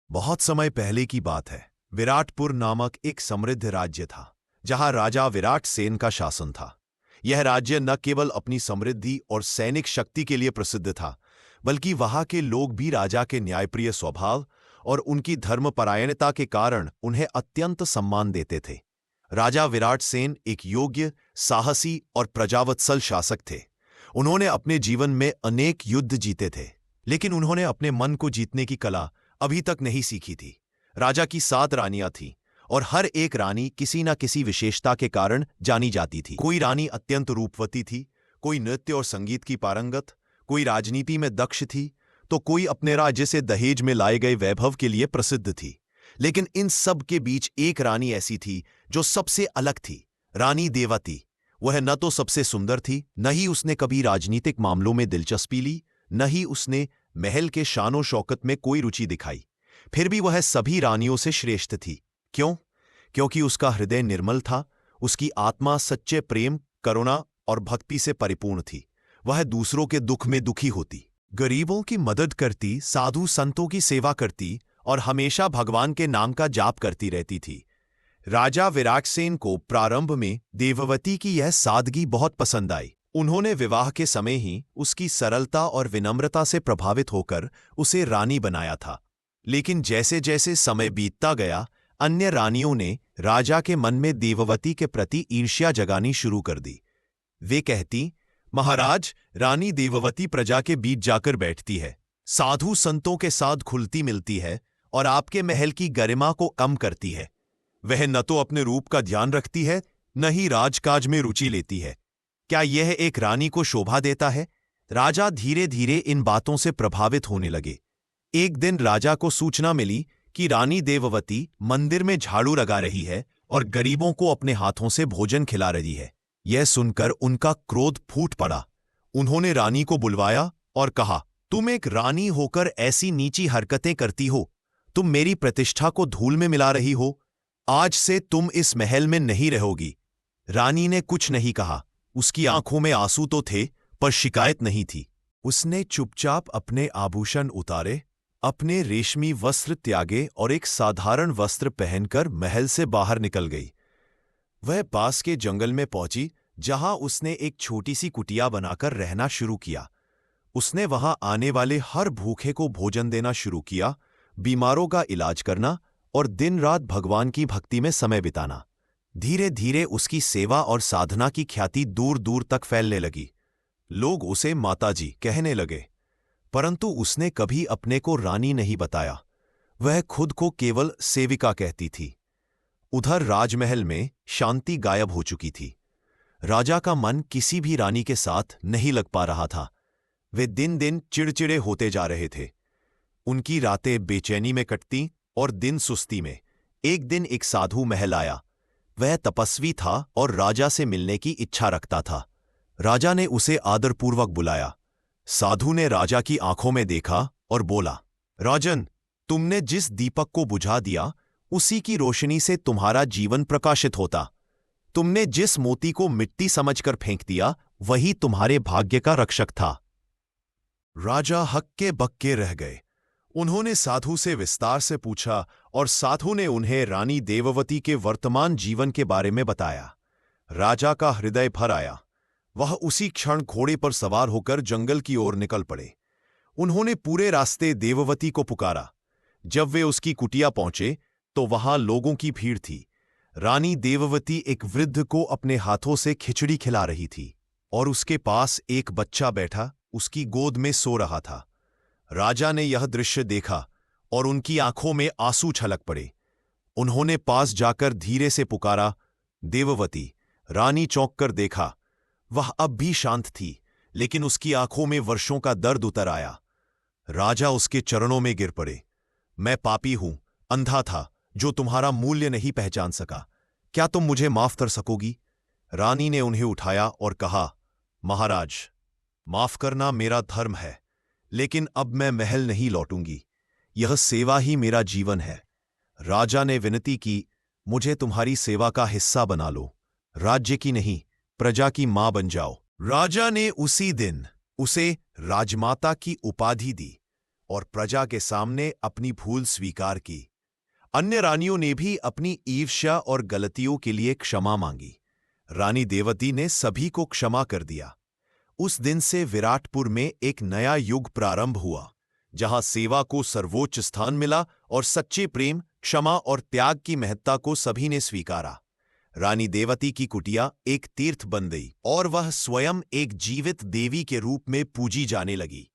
बहुत समय पहले की बात है। विराटपुर नामक एक समृद्ध राज्य था, जहां राजा विराट सेन का शासन था। यह राज्य न केवल अपनी समृद्धि और सैनिक शक्ति के लिए प्रसिद्ध था, बल्कि वहां के लोग भी राजा के न्यायप्रिय स्वभाव और उनकी धर्मपरायणता के कारण उन्हें अत्यंत सम्मान देते थे। राजा विराट सेन एक योग्य, साहसी और प्रजावत्सल शासक थे। उन्होंने अपने जीवन में अनेक युद्ध जीते थे, लेकिन उन्होंने अपने मन को जीतने की कला अभी तक नहीं सीखी थी। राजा की 7 रानियां थीं और हर एक रानी किसी न किसी विशेषता के कारण जानी जाती थी। कोई रानी अत्यंत रूपवती थी, कोई नृत्य और संगीत की पारंगत, कोई राजनीति में दक्ष थी, तो कोई अपने राज्य से दहेज में लाए गए वैभव के लिए प्रसिद्ध थी। लेकिन इन सब के बीच एक रानी ऐसी थी जो सबसे अलग थी, रानी देववती। वह न तो सबसे सुंदर थी, न ही उसने कभी राजनीतिक मामलों में दिलचस्पी ली, न ही उसने महल के शानो शौकत में कोई रुचि दिखाई। फिर भी वह सभी रानियों से श्रेष्ठ थी। क्यों? क्योंकि उसका हृदय निर्मल था, उसकी आत्मा सच्चे प्रेम, करुणा और भक्ति से परिपूर्ण थी। वह दूसरों के दुख में दुखी होती, गरीबों की मदद करती, साधु संतों की सेवा करती और हमेशा भगवान के नाम का जाप करती रहती थी। राजा विराटसेन को प्रारंभ में देववती की यह सादगी बहुत पसंद आई। उन्होंने विवाह के समय ही उसकी सरलता और विनम्रता से प्रभावित होकर उसे रानी बनाया था। लेकिन जैसे जैसे समय बीतता गया, अन्य रानियों ने राजा के मन में देववती के प्रति ईर्ष्या जगानी शुरू कर दी। वे कहती, महाराज, रानी देववती प्रजा के बीच जाकर बैठती है, साधु संतों के साथ खुलती मिलती है और आपके महल की गरिमा को कम करती है। वह न तो अपने रूप का ध्यान रखती है, न ही राजकाज में रुचि लेती है। क्या यह एक रानी को शोभा देता है? राजा धीरे धीरे इन बातों से प्रभावित होने लगे। एक दिन राजा को सूचना मिली कि रानी देववती मंदिर में झाड़ू लगा रही है और गरीबों को अपने हाथों से भोजन खिला रही है। यह सुनकर उनका क्रोध फूट पड़ा। उन्होंने रानी को बुलवाया और कहा, तुम एक रानी होकर ऐसी नीची हरकतें करती हो, तुम मेरी प्रतिष्ठा को धूल में मिला रही हो। आज से तुम इस महल में नहीं रहोगी। रानी ने कुछ नहीं कहा। उसकी आंखों में आंसू तो थे, पर शिकायत नहीं थी। उसने चुपचाप अपने आभूषण उतारे, अपने रेशमी वस्त्र त्यागे और एक साधारण वस्त्र पहनकर महल से बाहर निकल गई। वह पास के जंगल में पहुंची, जहां उसने एक छोटी सी कुटिया बनाकर रहना शुरू किया। उसने वहां आने वाले हर भूखे को भोजन देना शुरू किया, बीमारों का इलाज करना और दिन रात भगवान की भक्ति में समय बिताना। धीरे धीरे उसकी सेवा और साधना की ख्याति दूर दूर तक फैलने लगी। लोग उसे माताजी कहने लगे, परंतु उसने कभी अपने को रानी नहीं बताया। वह खुद को केवल सेविका कहती थी। उधर राजमहल में शांति गायब हो चुकी थी। राजा का मन किसी भी रानी के साथ नहीं लग पा रहा था। वे दिन दिन चिड़चिड़े होते जा रहे थे। उनकी रातें बेचैनी में कटती और दिन सुस्ती में। एक दिन एक साधु महल आया। वह तपस्वी था और राजा से मिलने की इच्छा रखता था। राजा ने उसे आदरपूर्वक बुलाया। साधु ने राजा की आंखों में देखा और बोला, राजन, तुमने जिस दीपक को बुझा दिया, उसी की रोशनी से तुम्हारा जीवन प्रकाशित होता। तुमने जिस मोती को मिट्टी समझकर फेंक दिया, वही तुम्हारे भाग्य का रक्षक था। राजा हक्के बक्के रह गए। उन्होंने साधु से विस्तार से पूछा और साधु ने उन्हें रानी देववती के वर्तमान जीवन के बारे में बताया। राजा का हृदय भर आया। वह उसी क्षण घोड़े पर सवार होकर जंगल की ओर निकल पड़े। उन्होंने पूरे रास्ते देववती को पुकारा। जब वे उसकी कुटिया पहुंचे तो वहां लोगों की भीड़ थी। रानी देववती एक वृद्ध को अपने हाथों से खिचड़ी खिला रही थी और उसके पास एक बच्चा बैठा उसकी गोद में सो रहा था। राजा ने यह दृश्य देखा और उनकी आंखों में आंसू छलक पड़े। उन्होंने पास जाकर धीरे से पुकारा, देववती। रानी चौंक कर देखा। वह अब भी शांत थी, लेकिन उसकी आंखों में वर्षों का दर्द उतर आया। राजा उसके चरणों में गिर पड़े। मैं पापी हूं, अंधा था, जो तुम्हारा मूल्य नहीं पहचान सका। क्या तुम मुझे माफ कर सकोगी? रानी ने उन्हें उठाया और कहा, महाराज, माफ करना मेरा धर्म है, लेकिन अब मैं महल नहीं लौटूंगी। यह सेवा ही मेरा जीवन है। राजा ने विनती की, मुझे तुम्हारी सेवा का हिस्सा बना लो। राज्य की नहीं, प्रजा की मां बन जाओ। राजा ने उसी दिन उसे राजमाता की उपाधि दी। और प्रजा के सामने अपनी भूल स्वीकार की। अन्य रानियों ने भी अपनी ईर्ष्या और गलतियों के लिए क्षमा मांगी। रानी देवती ने सभी को क्षमा कर दिया। उस दिन से विराटपुर में एक नया युग प्रारंभ हुआ, जहां सेवा को सर्वोच्च स्थान मिला और सच्चे प्रेम, क्षमा और त्याग की महत्ता को सभी ने स्वीकारा। रानी देवती की कुटिया एक तीर्थ बन गई और वह स्वयं एक जीवित देवी के रूप में पूजी जाने लगी।